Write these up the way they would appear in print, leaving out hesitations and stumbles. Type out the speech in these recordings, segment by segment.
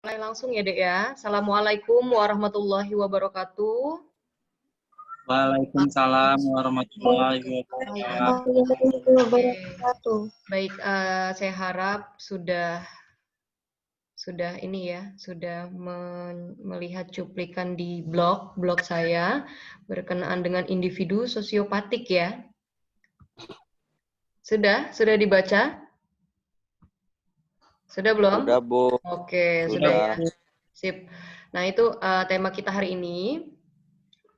Mulai langsung ya, Dek ya. Assalamualaikum warahmatullahi wabarakatuh. Waalaikumsalam warahmatullahi wabarakatuh. Oke, baik. Saya harap sudah ini ya, sudah melihat cuplikan di blog saya berkenaan dengan individu sosiopatik ya. Sudah dibaca? Sudah belum? Sudah, Bu. Oke, sudah ya. Sip. Nah, itu tema kita hari ini,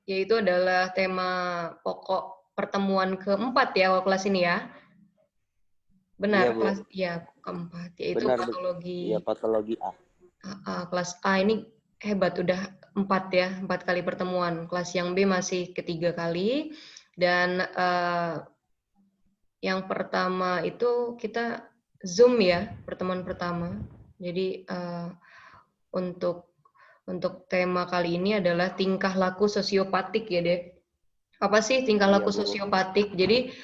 yaitu adalah tema pokok pertemuan keempat ya, kalau kelas ini ya. Benar, Iya, Bu. kelas ya keempat, yaitu Benar, patologi. Iya, patologi A. Kelas A ini hebat, udah 4 ya, 4 kali pertemuan. Kelas yang B masih ketiga kali. Dan yang pertama itu kita Zoom ya, pertemuan pertama. Jadi untuk tema kali ini adalah tingkah laku sosiopatik ya, Dek. Apa sih tingkah laku sosiopatik? Jadi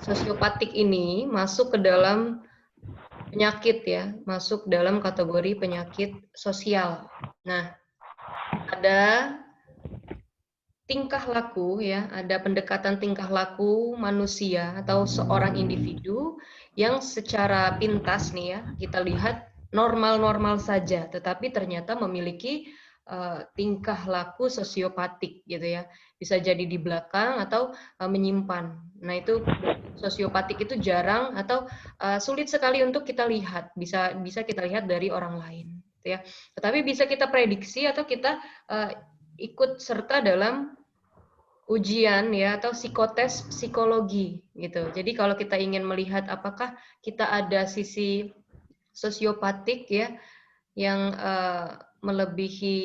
sosiopatik ini masuk ke dalam penyakit ya, masuk dalam kategori penyakit sosial. Nah, ada tingkah laku ya, ada pendekatan tingkah laku manusia atau seorang individu yang secara pintas nih ya, kita lihat normal-normal saja, tetapi ternyata memiliki tingkah laku sosiopatik gitu ya. Bisa jadi di belakang atau menyimpan. Nah, itu sosiopatik itu jarang atau sulit sekali untuk kita lihat. Bisa kita lihat dari orang lain gitu ya. Tetapi bisa kita prediksi atau kita ikut serta dalam ujian ya atau psikotes psikologi gitu. Jadi kalau kita ingin melihat apakah kita ada sisi sosiopatik ya yang melebihi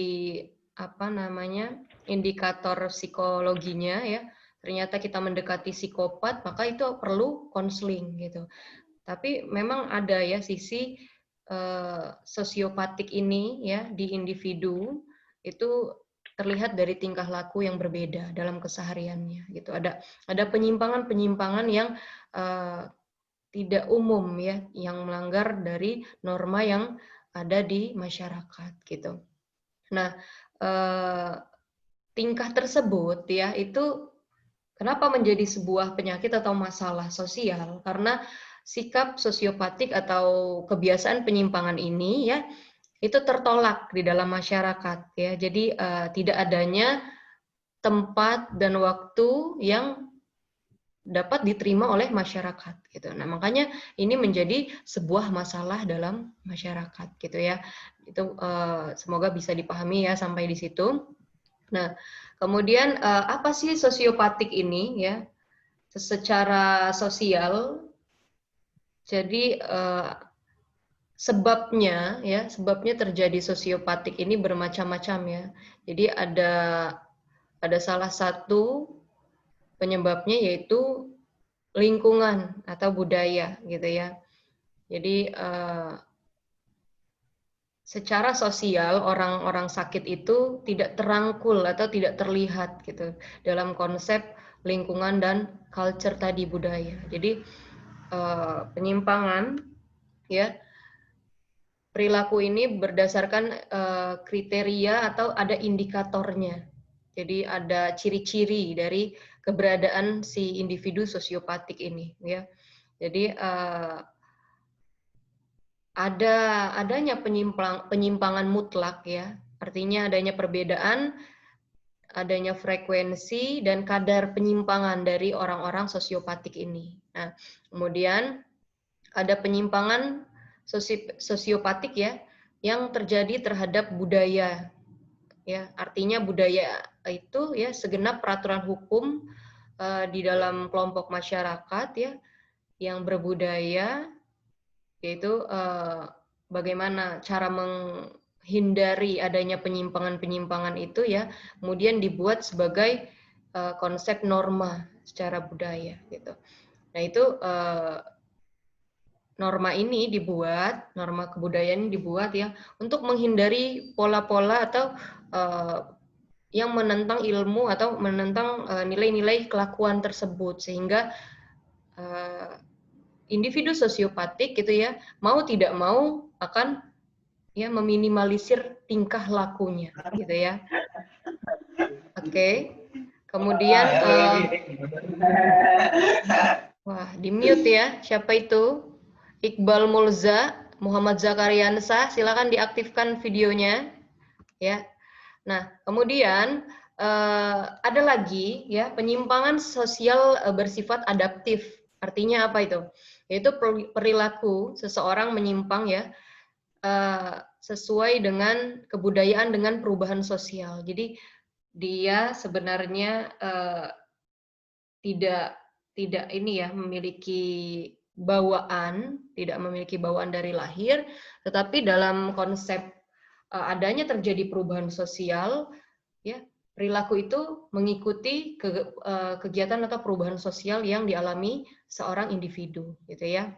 apa namanya indikator psikologinya ya, ternyata kita mendekati psikopat, maka itu perlu konseling gitu. Tapi memang ada ya sisi sosiopatik ini ya di individu itu terlihat dari tingkah laku yang berbeda dalam kesehariannya gitu. Ada penyimpangan-penyimpangan yang tidak umum ya, yang melanggar dari norma yang ada di masyarakat gitu. Nah, tingkah tersebut ya itu kenapa menjadi sebuah penyakit atau masalah sosial? Karena sikap sosiopatik atau kebiasaan penyimpangan ini ya itu tertolak di dalam masyarakat ya. Jadi tidak adanya tempat dan waktu yang dapat diterima oleh masyarakat gitu. Nah, makanya ini menjadi sebuah masalah dalam masyarakat gitu ya. Itu semoga bisa dipahami ya sampai di situ. Nah, kemudian apa sih sosiopatik ini ya? Secara sosial, jadi sebabnya terjadi sosiopatik ini bermacam-macam ya. Jadi ada salah satu penyebabnya yaitu lingkungan atau budaya gitu ya. Jadi secara sosial orang-orang sakit itu tidak terangkul atau tidak terlihat gitu dalam konsep lingkungan dan culture tadi budaya. Jadi penyimpangan ya perilaku ini berdasarkan kriteria atau ada indikatornya. Jadi ada ciri-ciri dari keberadaan si individu sosiopatik ini ya. Jadi adanya penyimpangan mutlak ya. Artinya adanya perbedaan, adanya frekuensi dan kadar penyimpangan dari orang-orang sosiopatik ini. Nah, kemudian ada penyimpangan sosiopatik ya yang terjadi terhadap budaya. Ya, artinya budaya itu ya segenap peraturan hukum di dalam kelompok masyarakat ya yang berbudaya, yaitu bagaimana cara menghindari adanya penyimpangan-penyimpangan itu ya, kemudian dibuat sebagai konsep norma secara budaya gitu. Nah, itu norma ini dibuat, norma kebudayaan ini dibuat ya untuk menghindari pola-pola atau yang menentang ilmu atau menentang nilai-nilai kelakuan tersebut sehingga individu sosiopatik gitu ya mau tidak mau akan ya meminimalisir tingkah lakunya, gitu ya. Oke. Kemudian wah, di-mute ya. Siapa itu? Iqbal Mulza, Muhammad Zakariansah, silakan diaktifkan videonya ya. Nah, kemudian ada lagi ya penyimpangan sosial bersifat adaptif. Artinya apa itu? Yaitu perilaku seseorang menyimpang ya sesuai dengan kebudayaan dengan perubahan sosial. Jadi dia sebenarnya tidak ini ya memiliki tidak memiliki bawaan dari lahir, tetapi dalam konsep adanya terjadi perubahan sosial, ya perilaku itu mengikuti kegiatan atau perubahan sosial yang dialami seorang individu, gitu ya.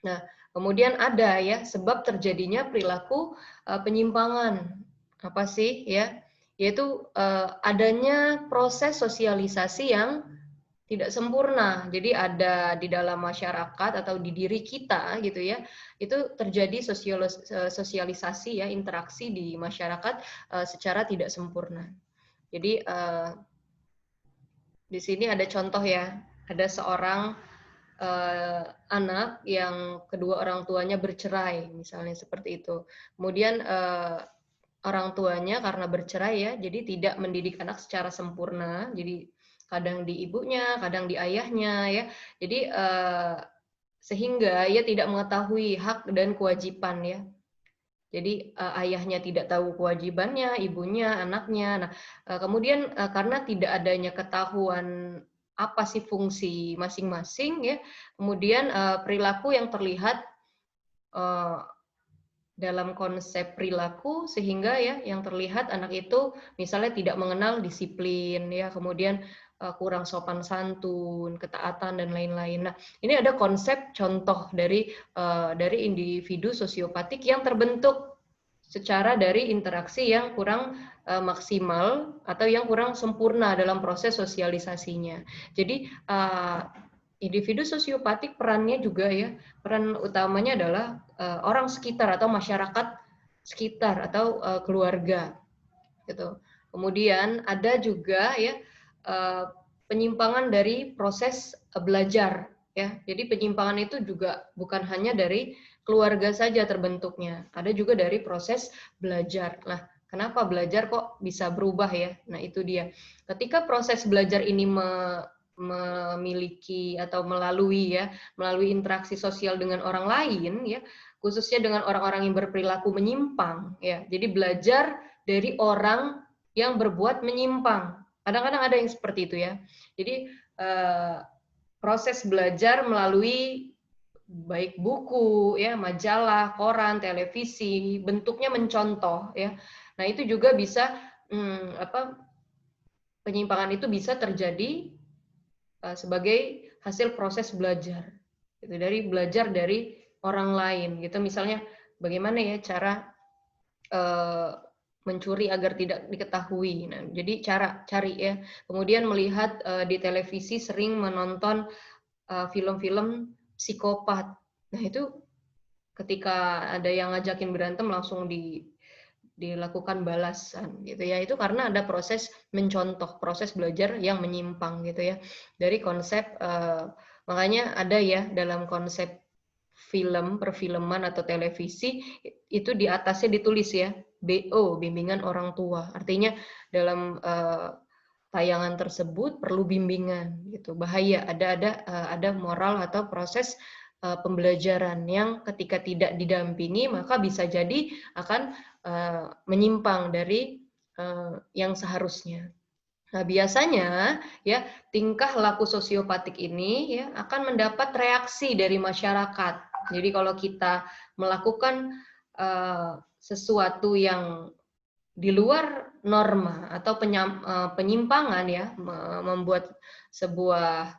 Nah, kemudian ada ya sebab terjadinya perilaku penyimpangan apa sih ya? Yaitu adanya proses sosialisasi yang tidak sempurna. Jadi ada di dalam masyarakat atau di diri kita gitu ya, itu terjadi sosialisasi ya, interaksi di masyarakat secara tidak sempurna. Jadi di sini ada contoh ya, ada seorang anak yang kedua orang tuanya bercerai, misalnya seperti itu. Kemudian orang tuanya karena bercerai ya, jadi tidak mendidik anak secara sempurna. Jadi kadang di ibunya, kadang di ayahnya ya. Jadi sehingga ia tidak mengetahui hak dan kewajiban ya. Jadi ayahnya tidak tahu kewajibannya, ibunya, anaknya. Nah, kemudian karena tidak adanya ketahuan apa sih fungsi masing-masing ya, kemudian perilaku yang terlihat dalam konsep perilaku sehingga ya yang terlihat anak itu misalnya tidak mengenal disiplin ya, kemudian kurang sopan santun, ketaatan dan lain-lain. Nah, ini ada konsep contoh dari individu sosiopatik yang terbentuk secara dari interaksi yang kurang maksimal atau yang kurang sempurna dalam proses sosialisasinya. Jadi individu sosiopatik perannya juga ya, peran utamanya adalah orang sekitar atau masyarakat sekitar atau keluarga gitu. Kemudian ada juga ya penyimpangan dari proses belajar ya. Jadi penyimpangan itu juga bukan hanya dari keluarga saja terbentuknya, ada juga dari proses belajar. Nah, kenapa belajar kok bisa berubah ya? Nah, itu dia. Ketika proses belajar ini memiliki atau melalui interaksi sosial dengan orang lain ya, khususnya dengan orang-orang yang berperilaku menyimpang ya. Jadi belajar dari orang yang berbuat menyimpang. Kadang-kadang ada yang seperti itu ya. Jadi proses belajar melalui baik buku ya, majalah, koran, televisi, bentuknya mencontoh ya. Nah, itu juga bisa penyimpangan itu bisa terjadi sebagai hasil proses belajar. Gitu, dari belajar dari orang lain gitu. Misalnya bagaimana ya cara mencuri agar tidak diketahui. Nah, jadi cari ya. Kemudian melihat di televisi sering menonton film-film psikopat. Nah, itu ketika ada yang ngajakin berantem langsung dilakukan balasan gitu ya. Itu karena ada proses mencontoh, proses belajar yang menyimpang gitu ya. Dari konsep makanya ada ya dalam konsep film, perfilman atau televisi itu di atasnya ditulis ya BO, bimbingan orang tua. Artinya dalam tayangan tersebut perlu bimbingan gitu. Bahaya ada moral atau proses pembelajaran yang ketika tidak didampingi maka bisa jadi akan menyimpang dari yang seharusnya. Nah, biasanya ya tingkah laku sosiopatik ini ya akan mendapat reaksi dari masyarakat. Jadi kalau kita melakukan sesuatu yang di luar norma atau penyimpangan ya, membuat sebuah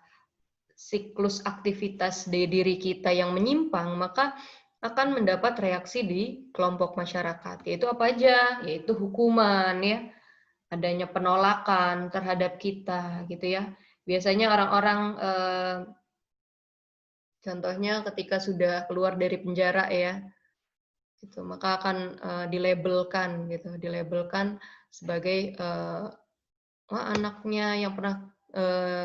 siklus aktivitas di diri kita yang menyimpang, maka akan mendapat reaksi di kelompok masyarakat. Yaitu apa aja? Yaitu hukuman ya, adanya penolakan terhadap kita gitu ya. Biasanya orang-orang contohnya ketika sudah keluar dari penjara ya, Gitu. Maka akan dilabelkan gitu, dilabelkan sebagai wah, anaknya yang pernah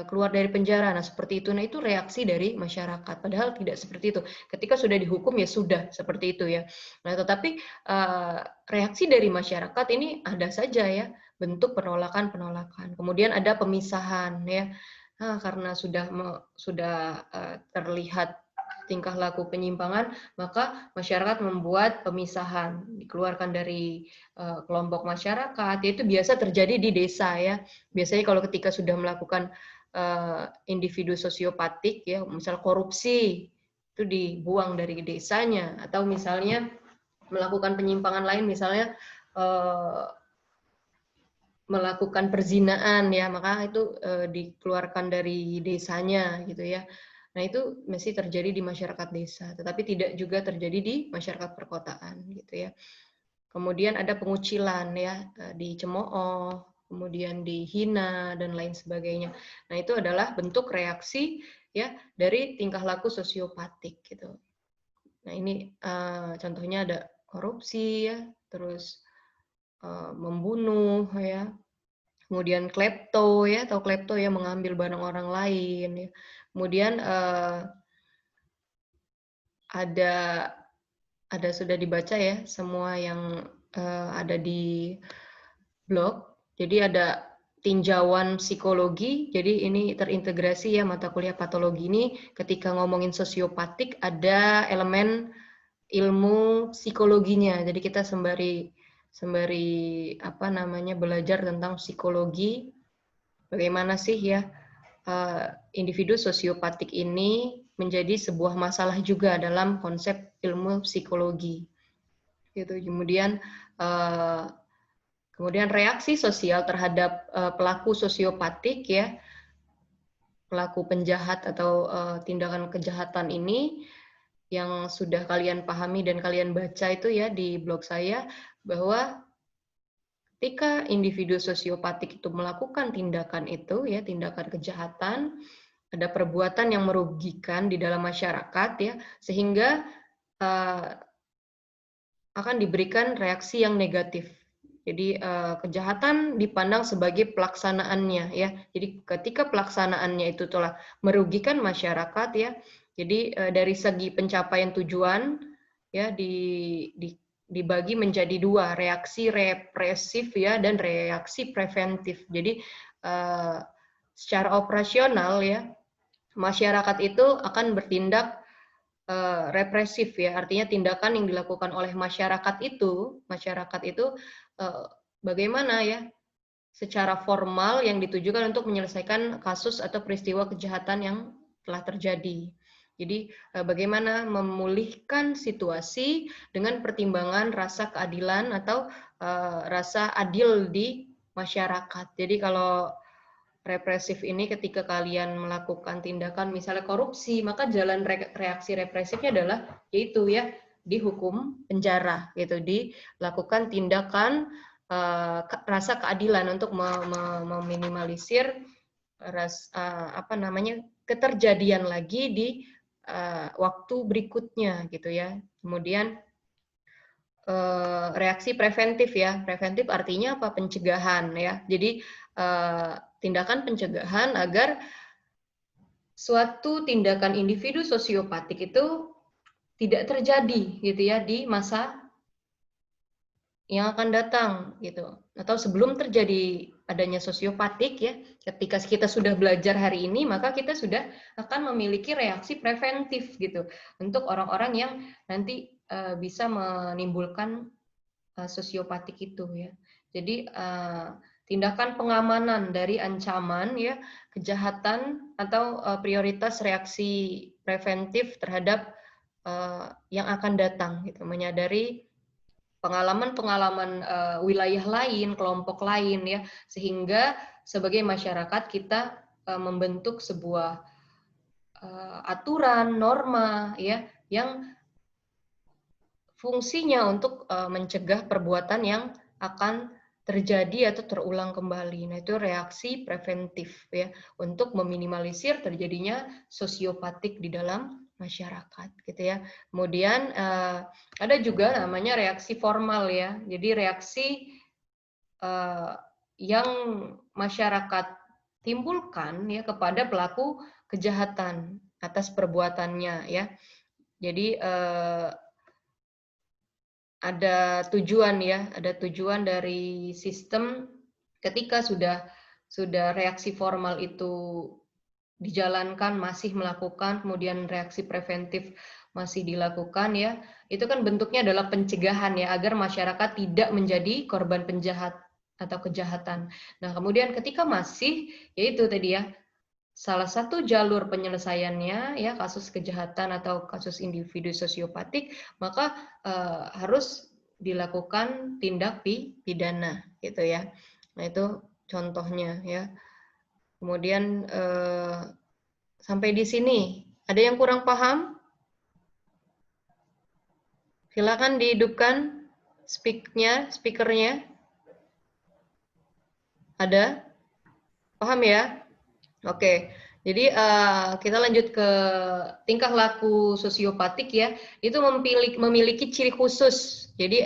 keluar dari penjara. Nah, seperti itu. Nah, itu reaksi dari masyarakat. Padahal tidak seperti itu. Ketika sudah dihukum ya sudah seperti itu ya. Nah, tetapi reaksi dari masyarakat ini ada saja ya, bentuk penolakan-penolakan. Kemudian ada pemisahan ya. Nah, karena sudah terlihat tingkah laku penyimpangan, maka masyarakat membuat pemisahan, dikeluarkan dari kelompok masyarakat. Itu biasa terjadi di desa ya. Biasanya kalau ketika sudah melakukan individu sosiopatik ya, misal korupsi, itu dibuang dari desanya, atau misalnya melakukan penyimpangan lain, misalnya melakukan perzinaan ya, maka itu dikeluarkan dari desanya gitu ya. Nah, itu masih terjadi di masyarakat desa, tetapi tidak juga terjadi di masyarakat perkotaan gitu ya. Kemudian ada pengucilan ya, dicemooh, kemudian dihina dan lain sebagainya. Nah, itu adalah bentuk reaksi ya dari tingkah laku sosiopatik gitu. Nah, ini contohnya ada korupsi ya, terus membunuh ya, kemudian klepto ya, atau klepto ya, mengambil barang orang lain ya. Kemudian ada sudah dibaca ya semua yang ada di blog. Jadi ada tinjauan psikologi, jadi ini terintegrasi ya mata kuliah patologi ini. Ketika ngomongin sosiopatik ada elemen ilmu psikologinya. Jadi kita sembari apa namanya belajar tentang psikologi, bagaimana sih ya individu sosiopatik ini menjadi sebuah masalah juga dalam konsep ilmu psikologi. Gitu. Kemudian reaksi sosial terhadap pelaku sosiopatik ya, pelaku penjahat atau tindakan kejahatan ini yang sudah kalian pahami dan kalian baca itu ya di blog saya, bahwa ketika individu sosiopatik itu melakukan tindakan itu ya, tindakan kejahatan, ada perbuatan yang merugikan di dalam masyarakat ya, sehingga akan diberikan reaksi yang negatif. Jadi kejahatan dipandang sebagai pelaksanaannya ya. Jadi ketika pelaksanaannya itu telah merugikan masyarakat ya. Jadi dari segi pencapaian tujuan ya dibagi menjadi dua, reaksi represif ya dan reaksi preventif. Jadi secara operasional ya, masyarakat itu akan bertindak represif ya, artinya tindakan yang dilakukan oleh masyarakat itu bagaimana ya secara formal yang ditujukan untuk menyelesaikan kasus atau peristiwa kejahatan yang telah terjadi. Jadi bagaimana memulihkan situasi dengan pertimbangan rasa keadilan atau rasa adil di masyarakat. Jadi kalau represif ini ketika kalian melakukan tindakan misalnya korupsi, maka jalan reaksi represifnya adalah yaitu ya dihukum penjara gitu, dilakukan tindakan rasa keadilan untuk meminimalisir apa namanya keterjadian lagi di waktu berikutnya gitu ya. Kemudian reaksi preventif ya, preventif artinya apa, pencegahan ya. Jadi tindakan pencegahan agar suatu tindakan individu sosiopatik itu tidak terjadi gitu ya di masa yang akan datang gitu, atau sebelum terjadi adanya sosiopatik ya. Ketika kita sudah belajar hari ini, maka kita sudah akan memiliki reaksi preventif gitu untuk orang-orang yang nanti bisa menimbulkan sosiopatik itu ya. Jadi tindakan pengamanan dari ancaman ya, kejahatan atau prioritas reaksi preventif terhadap yang akan datang gitu, menyadari pengalaman-pengalaman wilayah lain, kelompok lain ya, sehingga sebagai masyarakat kita membentuk sebuah aturan, norma ya yang fungsinya untuk mencegah perbuatan yang akan terjadi atau terulang kembali. Nah, itu reaksi preventif ya untuk meminimalisir terjadinya sosiopatik di dalam masyarakat gitu ya. Kemudian ada juga namanya reaksi formal ya. Jadi reaksi yang masyarakat timbulkan ya kepada pelaku kejahatan atas perbuatannya ya. Jadi ada tujuan ya, ada tujuan dari sistem ketika sudah reaksi formal itu dijalankan, masih melakukan, kemudian reaksi preventif masih dilakukan ya, itu kan bentuknya adalah pencegahan ya, agar masyarakat tidak menjadi korban penjahat atau kejahatan. Nah, kemudian ketika masih, yaitu tadi ya, salah satu jalur penyelesaiannya ya kasus kejahatan atau kasus individu sosiopatik, maka harus dilakukan tindak pidana gitu ya. Nah, itu contohnya ya. Kemudian sampai di sini ada yang kurang paham? Silakan dihidupkan speakernya. Ada? Paham ya? Oke, jadi kita lanjut ke tingkah laku sosiopatik ya. Itu memiliki ciri khusus. Jadi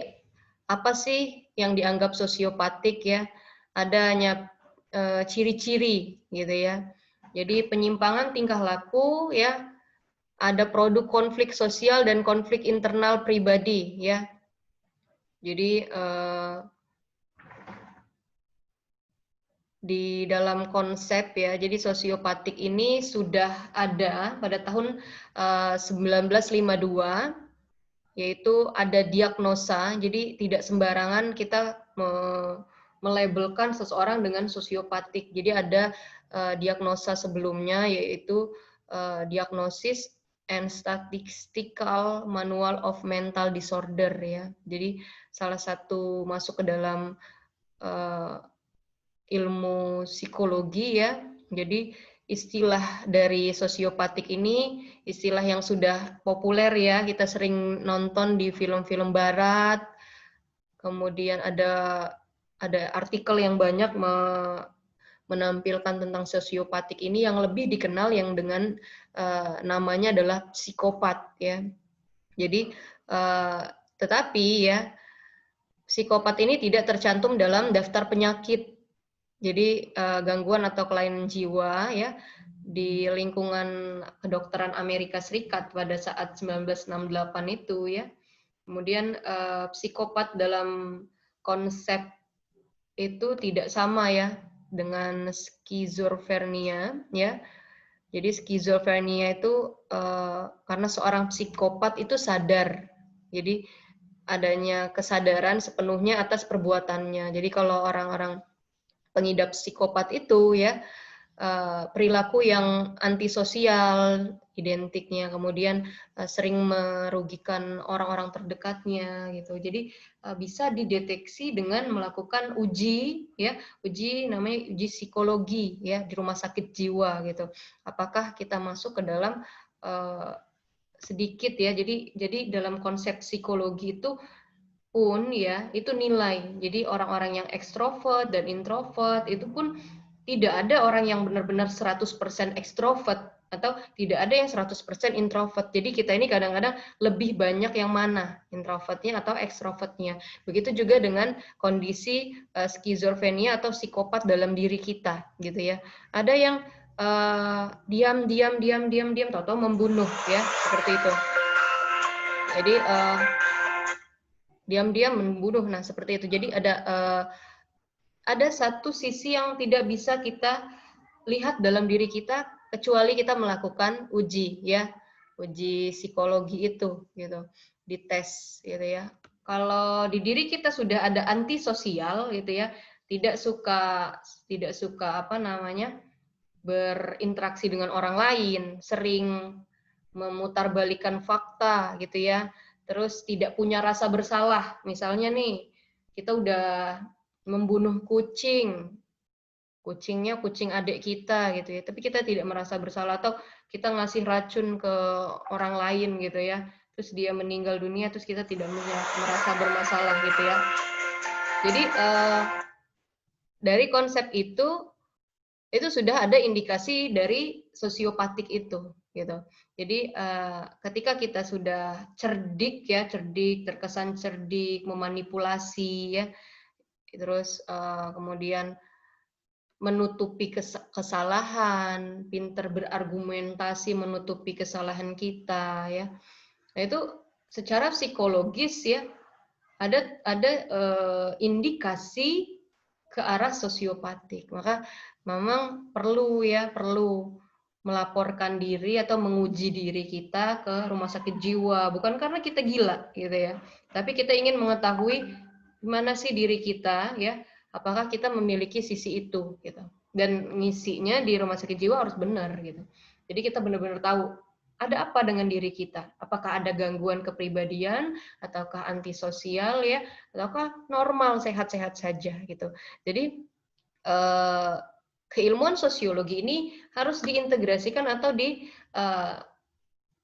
apa sih yang dianggap sosiopatik ya? Adanya ciri-ciri gitu ya. Jadi penyimpangan tingkah laku ya, ada produk konflik sosial dan konflik internal pribadi ya. Jadi di dalam konsep ya, jadi sosiopatik ini sudah ada pada tahun 1952, yaitu ada diagnosa, jadi tidak sembarangan kita melabelkan seseorang dengan sosiopatik. Jadi ada diagnosa sebelumnya, yaitu Diagnosis and Statistical Manual of Mental Disorder ya. Jadi salah satu masuk ke dalam ilmu psikologi ya. Jadi istilah dari sosiopatik ini istilah yang sudah populer ya, kita sering nonton di film-film barat. Kemudian ada artikel yang banyak menampilkan tentang sosiopatik ini, yang lebih dikenal yang dengan namanya adalah psikopat ya. Jadi tetapi ya, psikopat ini tidak tercantum dalam daftar penyakit. Jadi gangguan atau kelainan jiwa ya di lingkungan kedokteran Amerika Serikat pada saat 1968 itu ya. Kemudian psikopat dalam konsep itu tidak sama ya dengan skizofrenia ya. Jadi skizofrenia itu karena seorang psikopat itu sadar. Jadi adanya kesadaran sepenuhnya atas perbuatannya. Jadi kalau orang-orang pengidap psikopat itu ya perilaku yang antisosial identiknya, kemudian sering merugikan orang-orang terdekatnya gitu. Jadi bisa dideteksi dengan melakukan uji ya, namanya uji psikologi ya di rumah sakit jiwa gitu. Apakah kita masuk ke dalam sedikit ya. Jadi dalam konsep psikologi itu pun ya itu nilai. Jadi orang-orang yang ekstrovert dan introvert itu pun tidak ada orang yang benar-benar 100% ekstrovert atau tidak ada yang 100% introvert. Jadi kita ini kadang-kadang lebih banyak yang mana, introvertnya atau ekstrovertnya. Begitu juga dengan kondisi skizofrenia atau psikopat dalam diri kita gitu ya. Ada yang diam, tahu-tahu membunuh ya, seperti itu. Jadi diam-diam membunuh. Nah, seperti itu. Jadi ada satu sisi yang tidak bisa kita lihat dalam diri kita kecuali kita melakukan uji ya. Uji psikologi itu gitu. Dites gitu ya. Kalau di diri kita sudah ada antisosial gitu ya, tidak suka apa namanya? Berinteraksi dengan orang lain, sering memutarbalikkan fakta gitu ya. Terus tidak punya rasa bersalah. Misalnya nih, kita udah membunuh kucing. Kucingnya kucing adik kita gitu ya. Tapi kita tidak merasa bersalah, atau kita ngasih racun ke orang lain gitu ya. Terus dia meninggal dunia, terus kita tidak merasa bermasalah gitu ya. Jadi dari konsep itu itu sudah ada indikasi dari sosiopatik itu, gitu. Jadi ketika kita sudah cerdik ya, terkesan cerdik, memanipulasi ya, terus kemudian menutupi kesalahan, pinter berargumentasi menutupi kesalahan kita ya. Nah, itu secara psikologis ya ada indikasi ke arah sosiopatik. Maka memang perlu melaporkan diri atau menguji diri kita ke rumah sakit jiwa, bukan karena kita gila gitu ya, tapi kita ingin mengetahui gimana sih diri kita ya, apakah kita memiliki sisi itu gitu. Dan ngisinya di rumah sakit jiwa harus benar gitu. Jadi kita benar-benar tahu ada apa dengan diri kita, apakah ada gangguan kepribadian ataukah antisosial ya, ataukah normal sehat-sehat saja gitu. Jadi keilmuan sosiologi ini harus diintegrasikan atau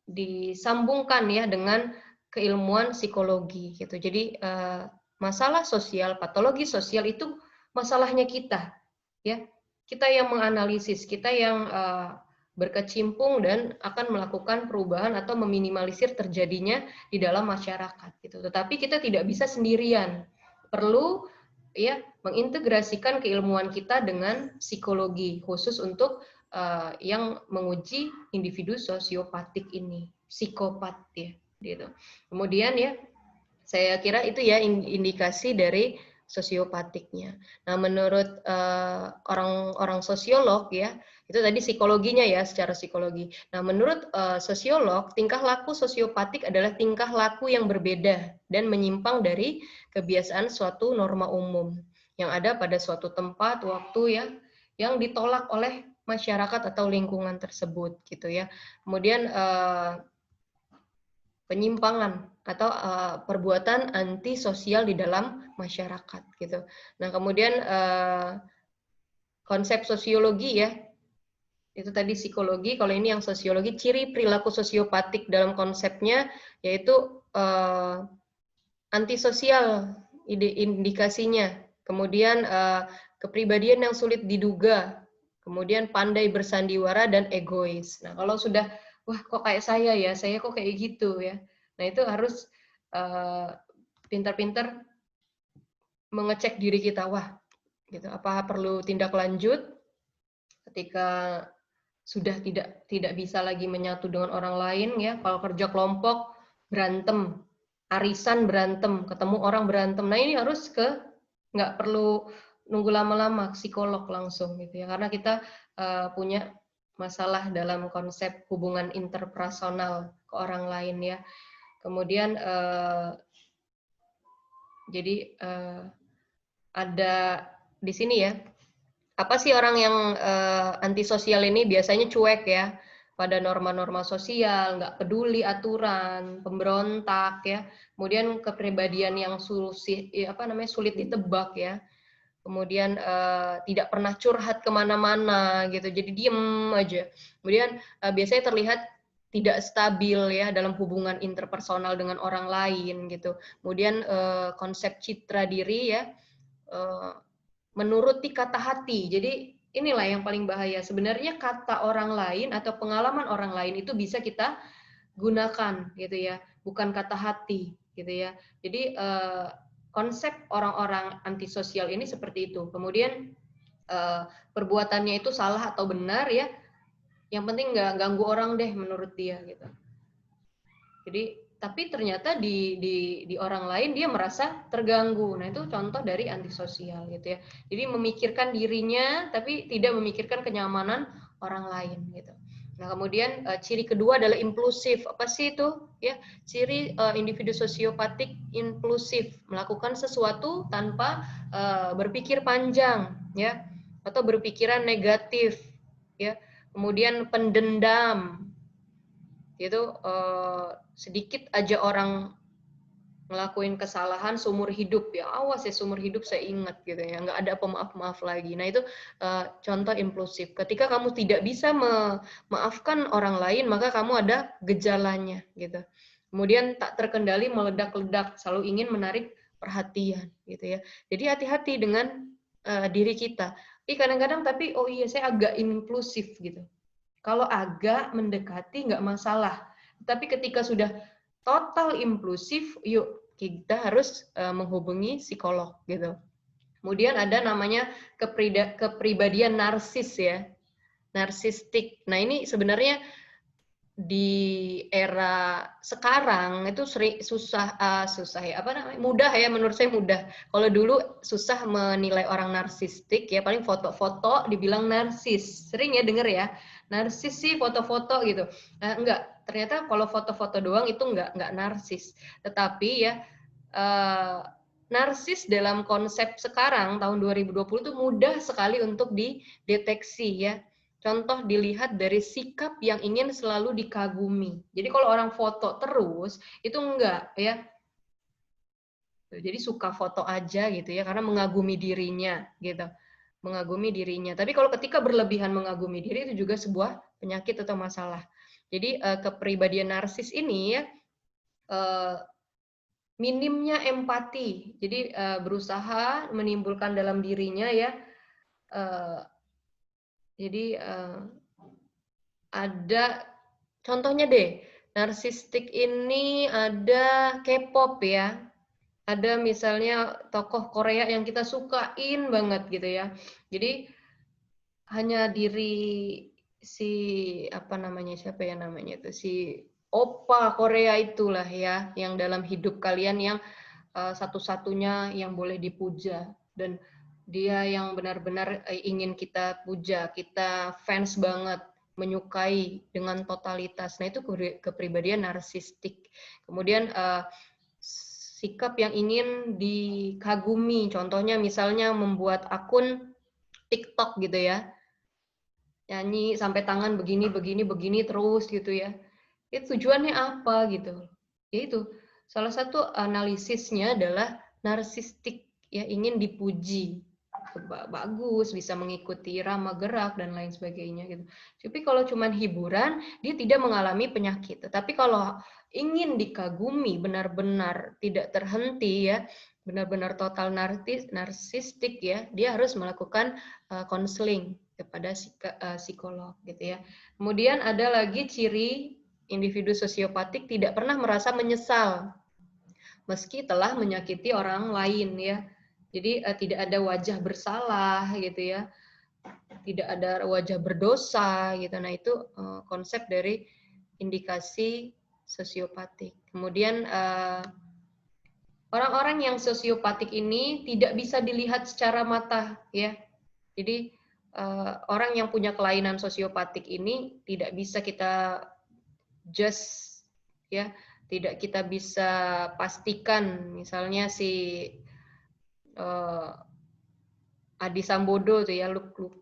disambungkan ya dengan keilmuan psikologi gitu. Jadi masalah sosial, patologi sosial itu masalahnya kita ya. Kita yang menganalisis, kita yang berkecimpung dan akan melakukan perubahan atau meminimalisir terjadinya di dalam masyarakat gitu. Tetapi kita tidak bisa sendirian. Perlu ya mengintegrasikan keilmuan kita dengan psikologi khusus untuk yang menguji individu sosiopatik ini, psikopat ya gitu. Kemudian ya saya kira itu ya indikasi dari sosiopatiknya. Nah, menurut orang-orang sosiolog ya, itu tadi psikologinya ya, secara psikologi. Nah, menurut sosiolog, tingkah laku sosiopatik adalah tingkah laku yang berbeda dan menyimpang dari kebiasaan suatu norma umum yang ada pada suatu tempat, waktu ya, yang ditolak oleh masyarakat atau lingkungan tersebut gitu ya. Kemudian penyimpangan atau perbuatan antisosial di dalam masyarakat gitu. Nah, kemudian konsep sosiologi ya, itu tadi psikologi, kalau ini yang sosiologi, ciri perilaku sosiopatik dalam konsepnya yaitu antisosial indikasinya, kemudian kepribadian yang sulit diduga, kemudian pandai bersandiwara dan egois. Nah, kalau sudah wah kok kayak saya kok kayak gitu ya. Nah, itu harus pintar-pintar mengecek diri kita, wah gitu, apa perlu tindak lanjut ketika sudah tidak bisa lagi menyatu dengan orang lain ya. Kalau kerja kelompok berantem, arisan berantem, ketemu orang berantem. Nah, ini harus nggak perlu nunggu lama-lama psikolog langsung gitu ya, karena kita punya masalah dalam konsep hubungan interpersonal ke orang lain ya. Kemudian jadi ada di sini ya, apa sih orang yang antisosial ini biasanya cuek ya pada norma-norma sosial, nggak peduli aturan, pemberontak ya, kemudian kepribadian yang sulit ditebak ya, kemudian tidak pernah curhat kemana-mana gitu, jadi diem aja. Kemudian biasanya terlihat tidak stabil ya dalam hubungan interpersonal dengan orang lain gitu. Kemudian konsep citra diri ya menuruti kata hati. Jadi inilah yang paling bahaya. Sebenarnya kata orang lain atau pengalaman orang lain itu bisa kita gunakan gitu ya, bukan kata hati gitu ya. Jadi konsep orang-orang antisosial ini seperti itu. Kemudian perbuatannya itu salah atau benar ya, yang penting nggak ganggu orang deh menurut dia gitu. Jadi tapi ternyata di orang lain dia merasa terganggu. Nah, itu contoh dari antisosial gitu ya. Jadi memikirkan dirinya tapi tidak memikirkan kenyamanan orang lain gitu. Nah, kemudian ciri kedua adalah impulsif. Apa sih itu? Ya, ciri individu sosiopatik impulsif, melakukan sesuatu tanpa berpikir panjang ya, atau berpikiran negatif ya. Kemudian pendendam. Itu sedikit aja orang ngelakuin kesalahan seumur hidup ya, awas ya seumur hidup saya ingat gitu ya, nggak ada pemaaf-maaf lagi. Nah, itu contoh impulsif. Ketika kamu tidak bisa memaafkan orang lain, maka kamu ada gejalanya gitu. Kemudian tak terkendali, meledak-ledak, selalu ingin menarik perhatian gitu ya. Jadi hati-hati dengan diri kita. Tapi kadang-kadang oh iya saya agak inklusif gitu. Kalau agak mendekati nggak masalah. Tapi ketika sudah total inklusif, yuk kita harus menghubungi psikolog gitu. Kemudian ada namanya kepribadian narsis ya, narsistik. Nah ini sebenarnya di era sekarang itu susah ya, apa namanya, mudah ya, menurut saya mudah. Kalau dulu susah menilai orang narsistik ya, paling foto-foto dibilang narsis, sering ya denger ya, narsis sih foto-foto gitu. Enggak, ternyata kalau foto-foto doang itu enggak narsis, tetapi ya narsis dalam konsep sekarang tahun 2020 itu mudah sekali untuk dideteksi ya. Contoh dilihat dari sikap yang ingin selalu dikagumi. Jadi kalau orang foto terus, itu enggak ya. Jadi suka foto aja gitu ya, karena mengagumi dirinya gitu. Mengagumi dirinya. Tapi kalau ketika berlebihan mengagumi diri, itu juga sebuah penyakit atau masalah. Jadi kepribadian narsis ini ya, minimnya empati. Jadi berusaha menimbulkan dalam dirinya ya, jadi ada contohnya deh, narsistik ini ada K-pop ya, ada misalnya tokoh Korea yang kita sukain banget gitu ya. Jadi hanya diri si apa namanya, siapa ya namanya itu, si Oppa Korea itulah ya, yang dalam hidup kalian yang satu-satunya yang boleh dipuja, dan dia yang benar-benar ingin kita puja, kita fans banget, menyukai dengan totalitas. Nah itu kepribadian narsistik. Kemudian sikap yang ingin dikagumi, contohnya misalnya membuat akun TikTok gitu ya, nyanyi sampai tangan begini terus gitu ya. Itu tujuannya apa gitu? Ya itu salah satu analisisnya adalah narsistik ya, ingin dipuji, bagus, bisa mengikuti irama gerak dan lain sebagainya gitu. Tapi kalau cuman hiburan, dia tidak mengalami penyakit. Tetapi kalau ingin dikagumi benar-benar tidak terhenti ya, benar-benar total narsistik ya, dia harus melakukan konseling kepada psikolog gitu ya. Kemudian ada lagi ciri individu sosiopatik tidak pernah merasa menyesal meski telah menyakiti orang lain ya. Jadi tidak ada wajah bersalah gitu ya, tidak ada wajah berdosa gitu. Nah itu konsep dari indikasi sosiopatik. Kemudian orang-orang yang sosiopatik ini tidak bisa dilihat secara mata ya. Jadi orang yang punya kelainan sosiopatik ini tidak bisa kita just ya, tidak kita bisa pastikan misalnya si Adi Sambodo tuh ya,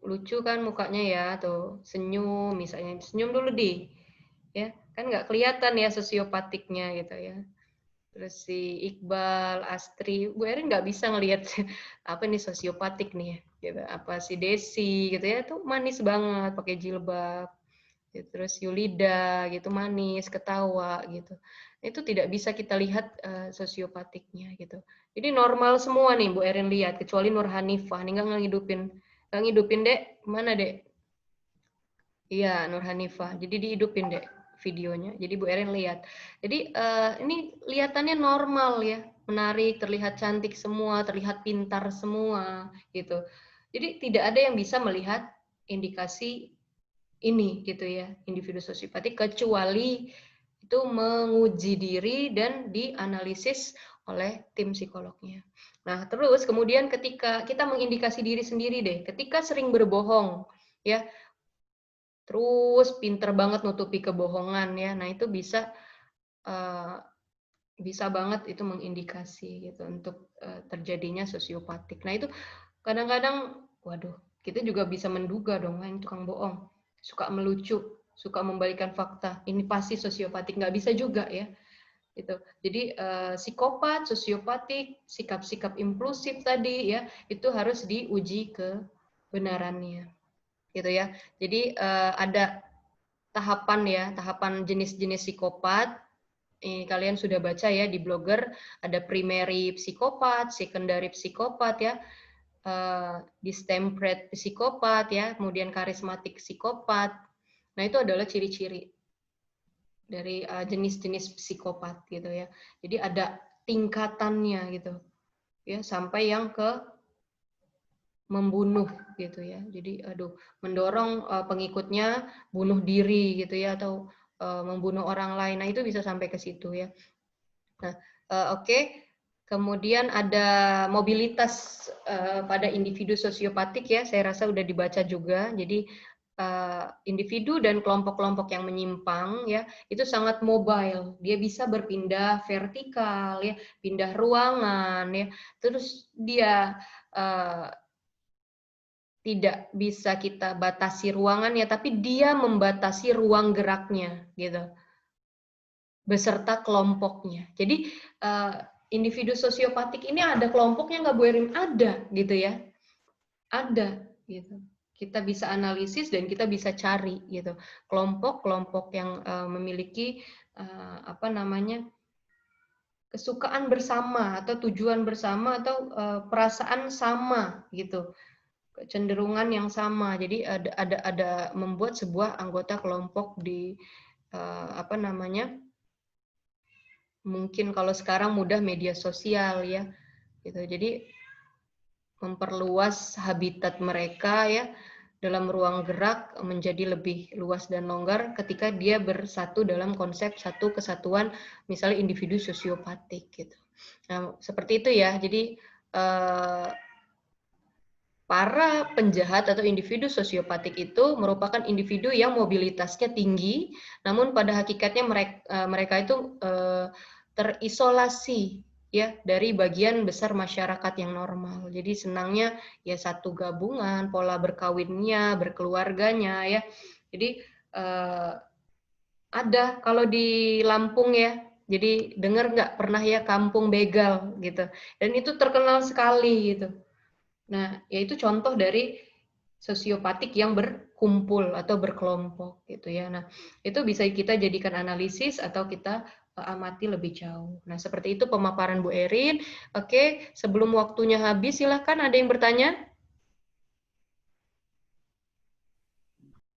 lucu kan mukanya ya, tuh senyum misalnya, senyum dulu di ya, kan nggak kelihatan ya sosiopatiknya gitu ya. Terus si Iqbal, Astri, Bu Erin nggak bisa ngelihat apa nih sosiopatik nih gitu. Apa si Desi gitu ya, tuh manis banget pakai jilbab. Terus Yulida gitu manis, ketawa gitu. Itu tidak bisa kita lihat sosiopatiknya gitu. Jadi normal semua nih Bu Erin lihat, kecuali Nur Hanifah. Nih nggak ngidupin Dek, mana Dek? Iya Nur Hanifah. Jadi dihidupin Dek videonya. Jadi Bu Erin lihat. Jadi ini kelihatannya normal ya, menarik, terlihat cantik semua, terlihat pintar semua gitu. Jadi tidak ada yang bisa melihat indikasi ini gitu ya, individu sosiopatik, kecuali itu menguji diri dan dianalisis oleh tim psikolognya. Nah, terus kemudian ketika kita mengindikasi diri sendiri deh, ketika sering berbohong ya, terus pinter banget nutupi kebohongan ya, nah itu bisa banget itu mengindikasi gitu untuk terjadinya sosiopatik. Nah itu kadang-kadang, waduh, kita juga bisa menduga dong, yang tukang bohong, suka melucu, suka membalikan fakta, ini pasti sosiopatik, nggak bisa juga ya. Gitu. Jadi psikopat, sosiopatik, sikap-sikap impulsif tadi ya, itu harus diuji kebenarannya, gitu ya. Jadi ada tahapan ya, tahapan jenis-jenis psikopat. Kalian sudah baca ya di blogger, ada primary psikopat, secondary psikopat ya. distempered psikopat ya, kemudian karismatik psikopat. Nah, itu adalah ciri-ciri dari jenis-jenis psikopat gitu ya. Jadi ada tingkatannya gitu. Ya, sampai yang ke membunuh gitu ya. Jadi mendorong pengikutnya bunuh diri gitu ya, atau membunuh orang lain. Nah, itu bisa sampai ke situ ya. Nah, oke. Kemudian ada mobilitas pada individu sosiopatik ya, saya rasa udah dibaca juga. Jadi individu dan kelompok-kelompok yang menyimpang ya, itu sangat mobile. Dia bisa berpindah vertikal ya, pindah ruangan ya. Terus dia tidak bisa kita batasi ruangannya, tapi dia membatasi ruang geraknya, gitu, beserta kelompoknya. Jadi individu sosiopatik ini ada kelompoknya nggak Bu Erin? Ada, gitu ya, ada, gitu. Kita bisa analisis dan kita bisa cari, gitu, kelompok-kelompok yang memiliki apa namanya, kesukaan bersama atau tujuan bersama atau perasaan sama, gitu. Kecenderungan yang sama. Jadi ada membuat sebuah anggota kelompok di apa namanya? Mungkin kalau sekarang mudah media sosial ya. Gitu. Jadi memperluas habitat mereka ya dalam ruang gerak menjadi lebih luas dan longgar ketika dia bersatu dalam konsep satu kesatuan, misalnya individu sosiopatik gitu. Nah, seperti itu ya. Jadi para penjahat atau individu sosiopatik itu merupakan individu yang mobilitasnya tinggi, namun pada hakikatnya mereka itu terisolasi ya dari bagian besar masyarakat yang normal. Jadi senangnya ya satu gabungan, pola berkawinnya, berkeluarganya ya. Jadi ada kalau di Lampung ya. Jadi dengar nggak pernah ya kampung begal gitu. Dan itu terkenal sekali gitu. Nah, yaitu contoh dari sosiopatik yang berkumpul atau berkelompok gitu ya. Nah, itu bisa kita jadikan analisis atau kita amati lebih jauh. Nah, seperti itu pemaparan Bu Erin. Oke, sebelum waktunya habis silahkan ada yang bertanya?